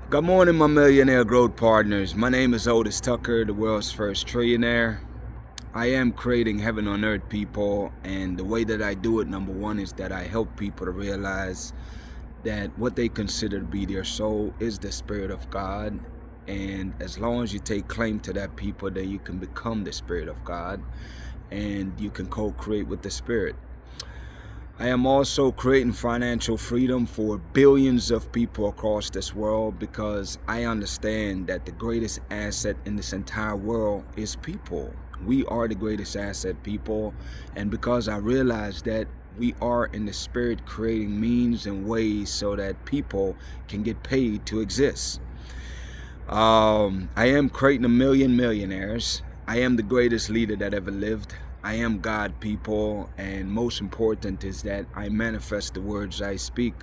Good morning, my millionaire growth partners. My name is Otis Tucker, the world's first trillionaire. I am creating heaven on earth, people, and the way that I do it, number one, is that I help people to realize that what they consider to be their soul is the Spirit of God. And as long as you take claim to that, people, then you can become the Spirit of God and you can co-create with the Spirit. I am also creating financial freedom for billions of people across this world because I understand that the greatest asset in this entire world is people. We are the greatest asset, people. And because I realize that we are in the spirit creating means and ways so that people can get paid to exist. I am creating a million millionaires. I am the greatest leader that ever lived. I am God, people, and most important is that I manifest the words I speak.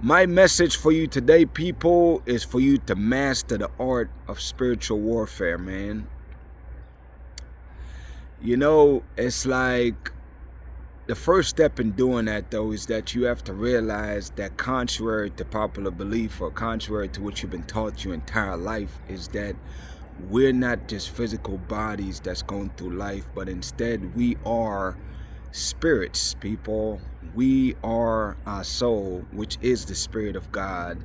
My message for you today, people, is for you to master the art of spiritual warfare, man. You know, it's like the first step in doing that, though, is that you have to realize that contrary to popular belief or contrary to what you've been taught your entire life, is that we're not just physical bodies that's going through life, but instead we are spirits, people. We are our soul, which is the Spirit of God.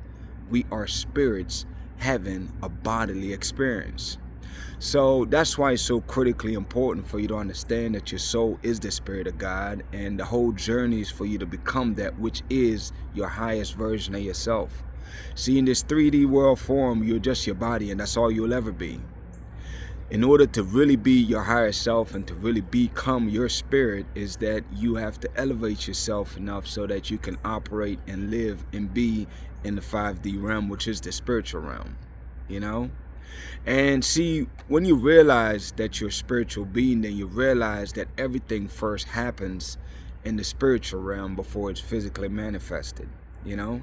We are spirits having a bodily experience. So that's why it's so critically important for you to understand that your soul is the Spirit of God, and the whole journey is for you to become that which is your highest version of yourself. See, in this 3D world form, you're just your body, and that's all you'll ever be. In order to really be your higher self and to really become your spirit, is that you have to elevate yourself enough so that you can operate and live and be in the 5D realm, which is the spiritual realm, you know? And see, when you realize that you're a spiritual being, then you realize that everything first happens in the spiritual realm before it's physically manifested, you know?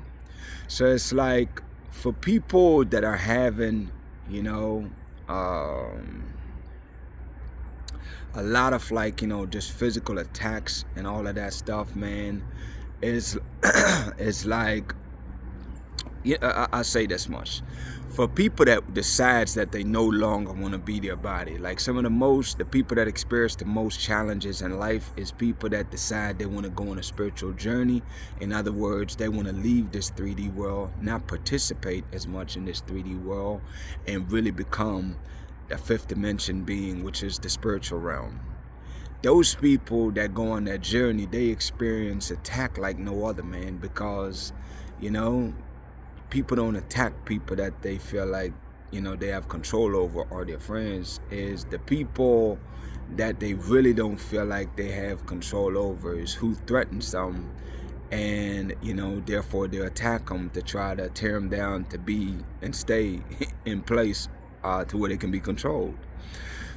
So it's like for people that are having, you know, a lot of just physical attacks and all of that stuff, man, is it's like, yeah, I say this much. For people that decides that they no longer want to be their body, like the people that experience the most challenges in life is people that decide they want to go on a spiritual journey. In other words, they want to leave this 3D world, not participate as much in this 3D world, and really become the fifth dimension being, which is the spiritual realm. Those people that go on that journey, they experience attack like no other, man, because, you know, people don't attack people that they feel like, they have control over or their friends. Is the people that they really don't feel like they have control over is who threatens them, and therefore they attack them to try to tear them down to be and stay in place to where they can be controlled.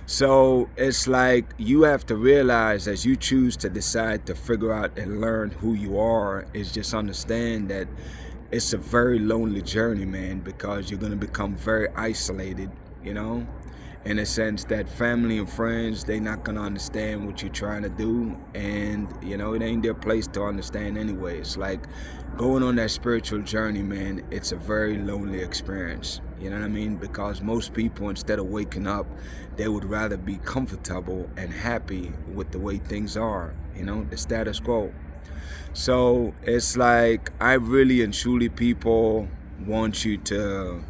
So it's like you have to realize, as you choose to decide to figure out and learn who you are, is just understand that it's a very lonely journey, man, because you're going to become very isolated, in a sense that family and friends, they're not going to understand what you're trying to do. And, it ain't their place to understand anyway. It's like going on that spiritual journey, man, it's a very lonely experience. You know what I mean? Because most people, instead of waking up, they would rather be comfortable and happy with the way things are, the status quo. So it's like I really and truly, people, want you to,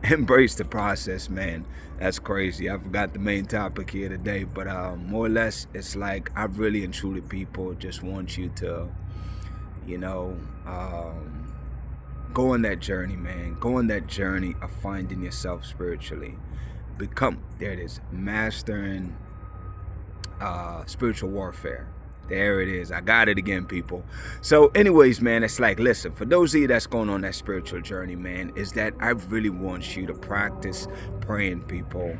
embrace the process, man. That's crazy. I forgot the main topic here today, but more or less, it's like I really and truly, people, just want you to, go on that journey, man. Go on that journey of finding yourself spiritually. There it is, mastering spiritual warfare. There it is. I got it again, people. So anyways, man, it's like, listen, for those of you that's going on that spiritual journey, man, is that I really want you to practice praying, people,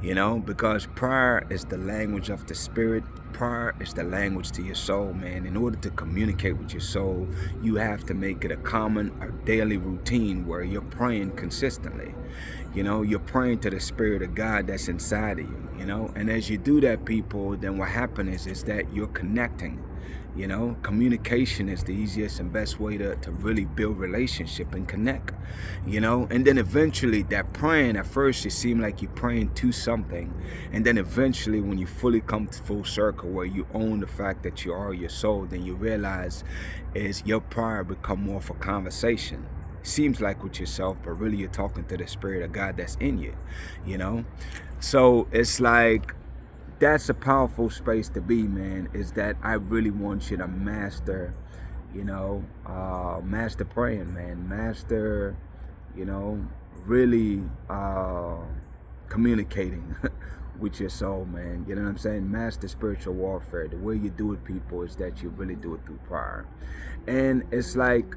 because prayer is the language of the spirit. Prayer is the language to your soul, man. In order to communicate with your soul, you have to make it a common or daily routine where you're praying consistently. You're praying to the Spirit of God that's inside of you, and as you do that, people, then what happens is that you're connecting. You know, communication is the easiest and best way to really build relationship and connect. You know, and then eventually that praying, at first it seemed like you're praying to something, and then eventually when you fully come to full circle where you own the fact that you are your soul, then you realize is your prayer become more of a conversation. Seems like with yourself, but really you're talking to the spirit of God that's in you. You know, so it's like that's a powerful space to be, man. Is that I really want you to master, master praying, man. Master, you know, really communicating with your soul, man. You know what I'm saying? Master spiritual warfare. The way you do it, people, is that you really do it through prayer. And it's like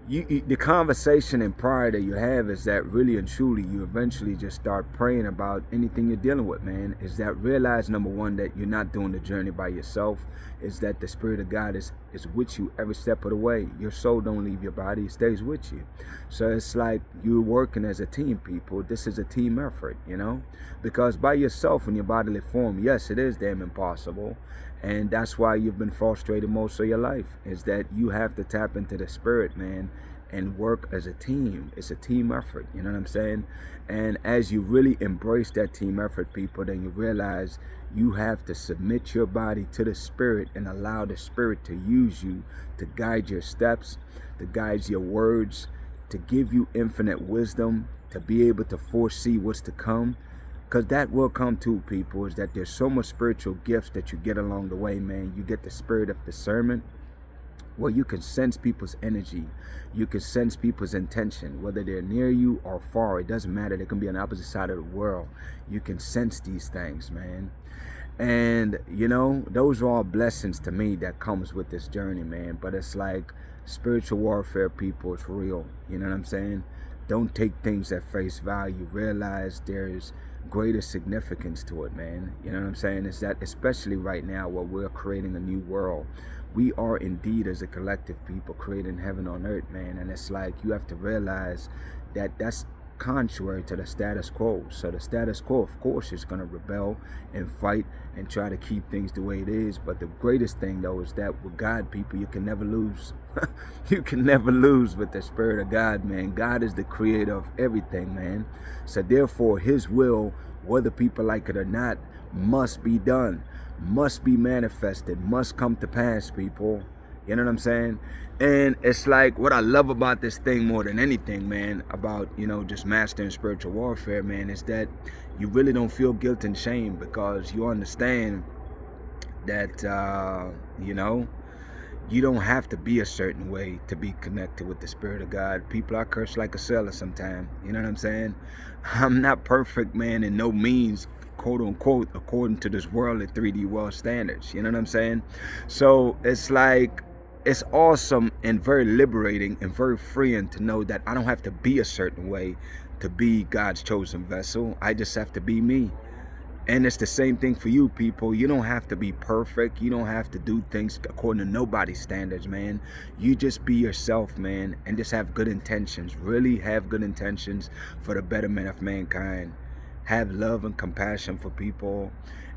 the conversation and prayer that you have is that really and truly you eventually just start praying about anything you're dealing with, man. Is that realize, number one, that you're not doing the journey by yourself. Is that the spirit of God is with you every step of the way. Your soul don't leave your body, it stays with you. So it's like you're working as a team, people. This is a team effort, you know, because by yourself in your bodily form, yes, it is damn impossible. And that's why you've been frustrated most of your life, is that you have to tap into the spirit, man, and work as a team. It's a team effort, you know what I'm saying? And as you really embrace that team effort, people, then you realize you have to submit your body to the spirit and allow the spirit to use you to guide your steps, to guide your words, to give you infinite wisdom, to be able to foresee what's to come. Because that will come too, people, is that there's so much spiritual gifts that you get along the way, man. You get the spirit of discernment, where you can sense people's energy. You can sense people's intention, whether they're near you or far. It doesn't matter. They can be on the opposite side of the world. You can sense these things, man. And, you know, those are all blessings to me that comes with this journey, man. But it's like spiritual warfare, people, it's real. You know what I'm saying? Don't take things at face value. Realize there's greater significance to it, man. You know what I'm saying? Is that especially right now where we're creating a new world. We are indeed, as a collective people, creating heaven on earth, man. And it's like you have to realize that that's contrary to the status quo. So the status quo, of course, is going to rebel and fight and try to keep things the way it is. But the greatest thing, though, is that with God, people, you can never lose. You can never lose with the spirit of God, man. God is the creator of everything, man. So therefore, his will, whether people like it or not, must be done, must be manifested, must come to pass, people. You know what I'm saying? And it's like what I love about this thing more than anything, man, about, you know, just mastering spiritual warfare, man, is that you really don't feel guilt and shame, because you understand that, you know, you don't have to be a certain way to be connected with the spirit of God. People, I curse like a sailor sometimes. You know what I'm saying? I'm not perfect, man, in no means, quote unquote, according to this worldly 3D world standards. You know what I'm saying? So it's like, it's awesome and very liberating and very freeing to know that I don't have to be a certain way to be God's chosen vessel. I just have to be me. And it's the same thing for you, people. You don't have to be perfect. You don't have to do things according to nobody's standards, man. You just be yourself, man, and just have good intentions. Really have good intentions for the betterment of mankind. Have love and compassion for people.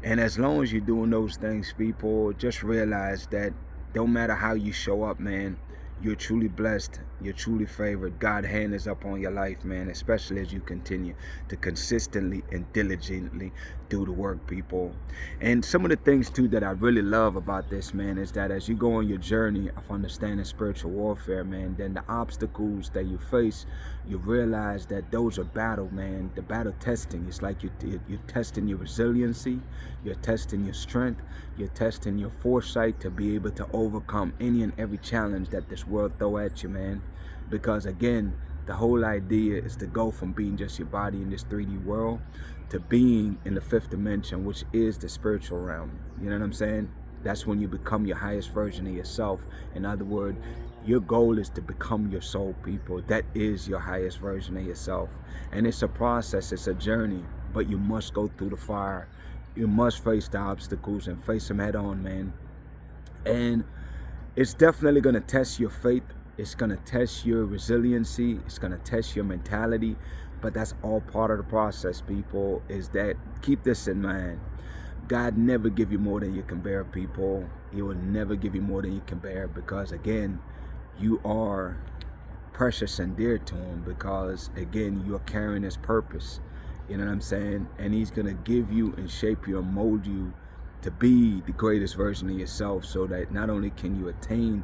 And as long as you're doing those things, people, just realize that don't matter how you show up, man, you're truly blessed. You're truly favored. God's hand is up on your life, man, especially as you continue to consistently and diligently do the work, people. And some of the things, too, that I really love about this, man, is that as you go on your journey of understanding spiritual warfare, man, then the obstacles that you face, you realize that those are battle, man. The battle testing. It's like you're testing your resiliency. You're testing your strength. You're testing your foresight to be able to overcome any and every challenge that this world throw at you, man. Because again, the whole idea is to go from being just your body in this 3D world to being in the fifth dimension, which is the spiritual realm. You know what I'm saying? That's when you become your highest version of yourself. In other words, your goal is to become your soul, people. That is your highest version of yourself. And it's a process, it's a journey, but you must go through the fire. You must face the obstacles and face them head on, man. And it's definitely going to test your faith. It's going to test your resiliency. It's going to test your mentality. But that's all part of the process, people, is that keep this in mind. God never give you more than you can bear, people. He will never give you more than you can bear, because again, you are precious and dear to him, because again, you're carrying his purpose. You know what I'm saying? And he's gonna give you and shape you and mold you to be the greatest version of yourself, so that not only can you attain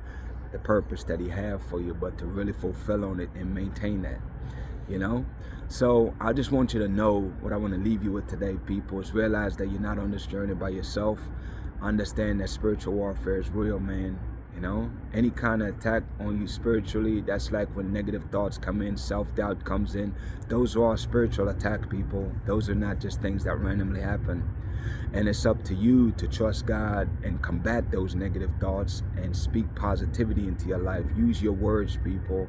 the purpose that he have for you, but to really fulfill on it and maintain that, you know. So I just want you to know what I want to leave you with today, people, is realize that you're not on this journey by yourself. Understand that spiritual warfare is real, man. You know, any kind of attack on you spiritually, that's like when negative thoughts come in, self-doubt comes in. Those are all spiritual attack, people. Those are not just things that randomly happen. And it's up to you to trust God and combat those negative thoughts and speak positivity into your life. Use your words, people.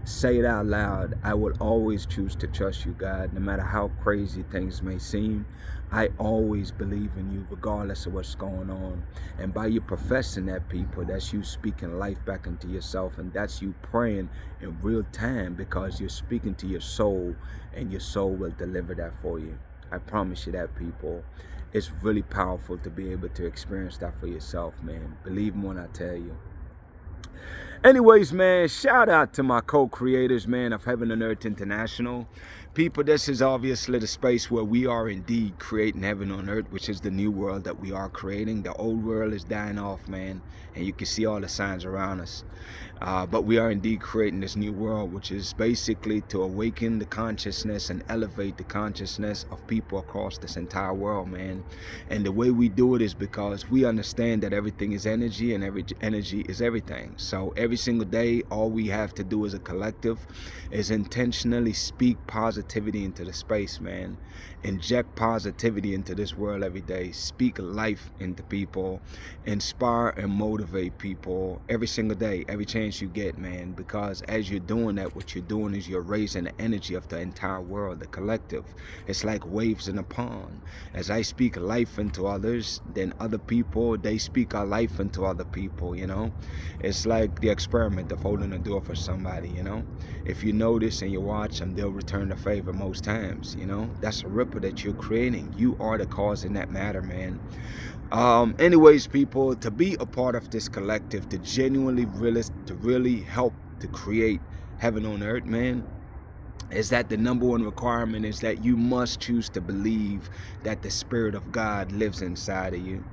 Say it out loud. I will always choose to trust you, God, no matter how crazy things may seem. I always believe in you, regardless of what's going on. And by you professing that, people, that's you speaking life back into yourself, and that's you praying in real time, because you're speaking to your soul, and your soul will deliver that for you. I promise you that, people. It's really powerful to be able to experience that for yourself, man. Believe me when I tell you. Anyways, man, shout out to my co-creators, man, of Heaven and Earth International. People, this is obviously the space where we are indeed creating heaven on earth, which is the new world that we are creating. The old world is dying off, man, and you can see all the signs around us. But we are indeed creating this new world, which is basically to awaken the consciousness and elevate the consciousness of people across this entire world, man. And the way we do it is because we understand that everything is energy, and every energy is everything. So every single day, all we have to do as a collective is intentionally speak positivity into the space, man. Inject positivity into this world every day. Speak life into people. Inspire and motivate people every single day, every chance you get, man. Because as you're doing that, what you're doing is you're raising the energy of the entire world, the collective. It's like waves in a pond. As I speak life into others, then other people, they speak our life into other people, you know. It's like the experiment of holding a door for somebody, you know. If you notice and you watch them, they'll return the favor most times, you know. That's a ripple that you're creating. You are the cause in that matter, man. Anyways, people, to be a part of this collective, to genuinely really help to create heaven on earth, man, is that the number one requirement is that you must choose to believe that the Spirit of God lives inside of you.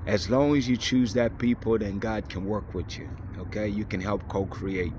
As long as you choose that, people, then God can work with you. Okay, you can help co-create.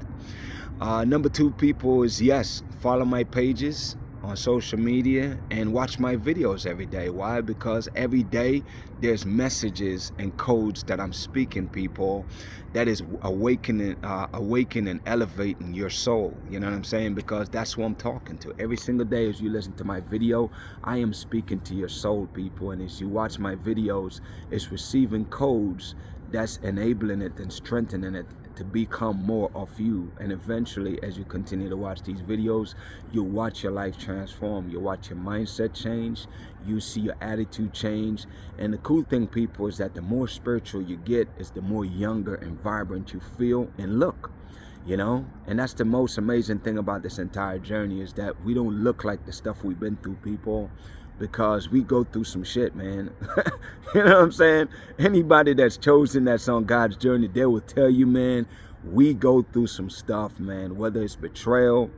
Number two, people, is yes, follow my pages on social media and watch my videos every day. Why? Because every day there's messages and codes that I'm speaking, people, that is awakening and elevating your soul. You know what I'm saying? Because that's who I'm talking to. Every single day as you listen to my video, I am speaking to your soul, people. And as you watch my videos, it's receiving codes that's enabling it and strengthening it to become more of you. And eventually, as you continue to watch these videos, you'll watch your life transform. You'll watch your mindset change. You see your attitude change. And the cool thing, people, is that the more spiritual you get, is the more younger and vibrant you feel and look. You know, and that's the most amazing thing about this entire journey, is that we don't look like the stuff we've been through, people, because we go through some shit, man. You know what I'm saying? Anybody that's chosen, that's on God's journey, they will tell you, man, we go through some stuff, man, whether it's betrayal,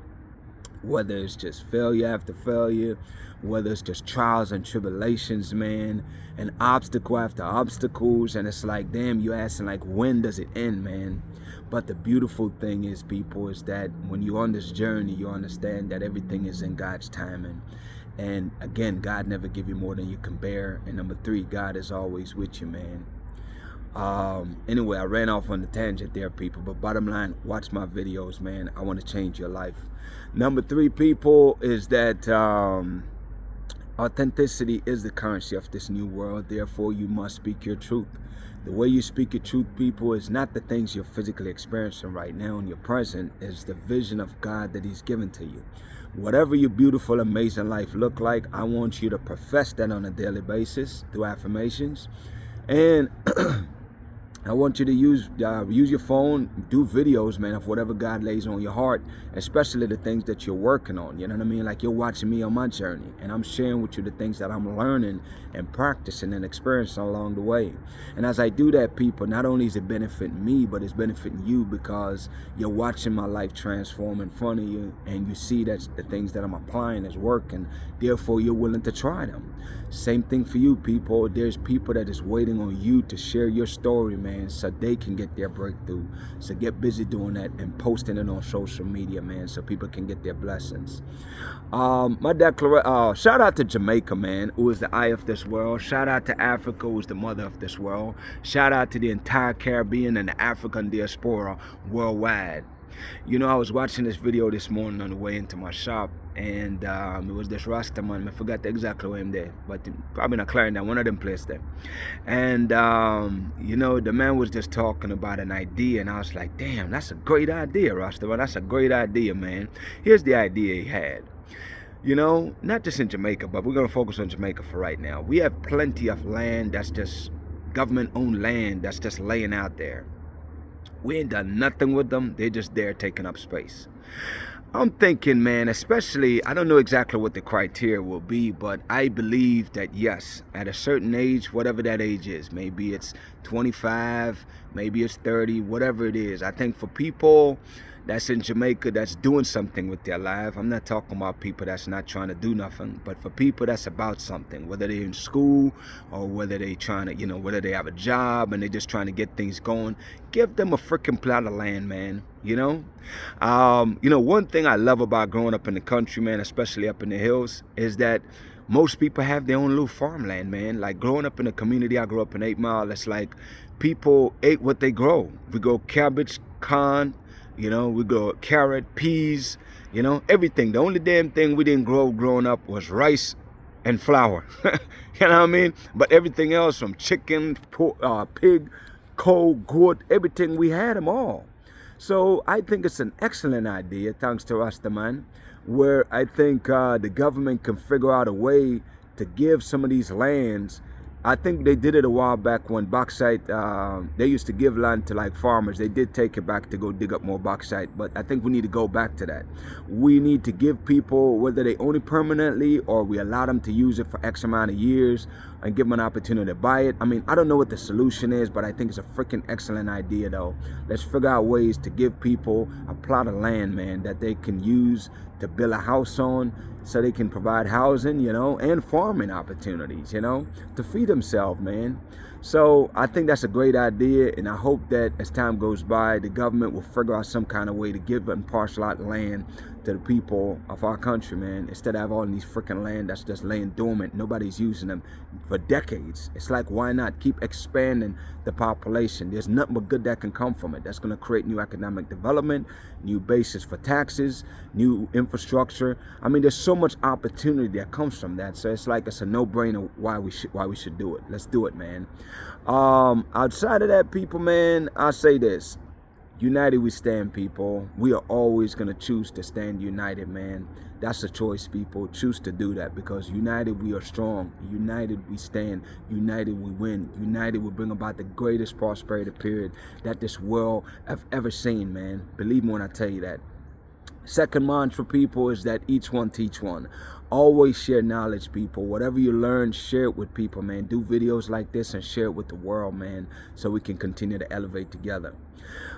whether it's just failure after failure, whether it's just trials and tribulations, man, and obstacle after obstacles. And it's like, damn, you're asking, like, when does it end, man? But the beautiful thing is, people, is that when you're on this journey, you understand that everything is in God's timing. And again, God never give you more than you can bear. And number three, God is always with you, man. Anyway, I ran off on the tangent there, people, but bottom line, watch my videos, man. I want to change your life. Number three, people, is that authenticity is the currency of this new world. Therefore, you must speak your truth. The way you speak your truth, people, is not the things you're physically experiencing right now in your present. Is the vision of God that he's given to you. Whatever your beautiful, amazing life look like, I want you to profess that on a daily basis through affirmations. And I want you to use your phone, do videos, man, of whatever God lays on your heart, especially the things that you're working on. You know what I mean? Like you're watching me on my journey, and I'm sharing with you the things that I'm learning and practicing and experiencing along the way. And as I do that, people, not only is it benefiting me, but it's benefiting you because you're watching my life transform in front of you, and you see that the things that I'm applying is working. Therefore, you're willing to try them. Same thing for you, people. There's people that is waiting on you to share your story, man, so they can get their breakthrough. So get busy doing that and posting it on social media, man, so people can get their blessings. Shout out to Jamaica, man, who is the eye of this world. Shout out to Africa, who is the mother of this world. Shout out to the entire Caribbean and the African diaspora worldwide. You know, I was watching this video this morning on the way into my shop, and it was this Rasta man. I forgot exactly where I'm there, but probably not Clarendon, one of them places there. And you know, the man was just talking about an idea, and I was like, damn, that's a great idea, Rasta man. That's a great idea, man. Here's the idea he had. You know, not just in Jamaica, but we're gonna focus on Jamaica for right now. We have plenty of land that's just government-owned land that's just laying out there. We ain't done nothing with them. They're just there taking up space. I'm thinking, man, especially, I don't know exactly what the criteria will be, but I believe that, yes, at a certain age, whatever that age is, maybe it's 25, maybe it's 30, whatever it is, I think for people that's in Jamaica that's doing something with their life, I'm not talking about people that's not trying to do nothing, but for people that's about something, whether they're in school or whether they trying to, you know, whether they have a job and they're just trying to get things going, give them a freaking plot of land, man. You know, one thing I love about growing up in the country, man, especially up in the hills, is that most people have their own little farmland, man. Like growing up in a community, I grew up in 8 Mile. It's like people ate what they grow. We grow cabbage, corn, you know, we grow carrot, peas, you know, everything. The only damn thing we didn't grow growing up was rice and flour. You know what I mean? But everything else, from chicken, pig, cow, goat, everything, we had them all. So I think it's an excellent idea, thanks to Rastaman, where I think the government can figure out a way to give some of these lands. I think they did it a while back when bauxite, they used to give land to like farmers. They did take it back to go dig up more bauxite, but I think we need to go back to that. We need to give people, whether they own it permanently or we allow them to use it for X amount of years and give them an opportunity to buy it. I mean, I don't know what the solution is, but I think it's a freaking excellent idea though. Let's figure out ways to give people a plot of land, man, that they can use to build a house on, so they can provide housing, you know, and farming opportunities, you know, to feed themselves, man. So I think that's a great idea, and I hope that as time goes by, the government will figure out some kind of way to give and parcel out land to the people of our country, man, instead of all these freaking land that's just laying dormant. Nobody's using them for decades. It's like, why not keep expanding the population? There's nothing but good that can come from it. That's going to create new economic development, new basis for taxes, new infrastructure. I mean, there's so much opportunity that comes from that. So it's like it's a no-brainer why we should do it. Let's do it, man. Outside of that, people, man, I'll say this. United we stand, people. We are always going to choose to stand united, man. That's a choice, people. Choose to do that, because united we are strong. United we stand. United we win. United we bring about the greatest prosperity period that this world have ever seen, man. Believe me when I tell you that. Second mantra, people, is that each one teach one. Always share knowledge, people. Whatever you learn, share it with people, man. Do videos like this and share it with the world, man, so we can continue to elevate together.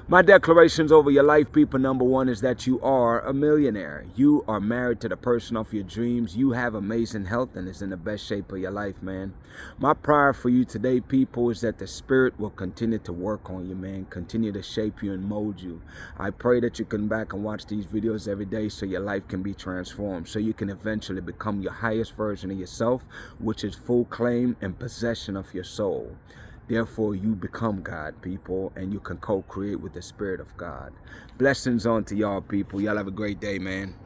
My declarations over your life, people. Number one is that you are a millionaire. You are married to the person of your dreams. You have amazing health and is in the best shape of your life, man. My prayer for you today, people, is that the Spirit will continue to work on you, man. Continue to shape you and mold you. I pray that you come back and watch these videos every day so your life can be transformed, so you can eventually become your highest version of yourself, which is full claim and possession of your soul. Therefore, you become God, people, and you can co-create with the Spirit of God. Blessings on to y'all, people. Y'all have a great day, man.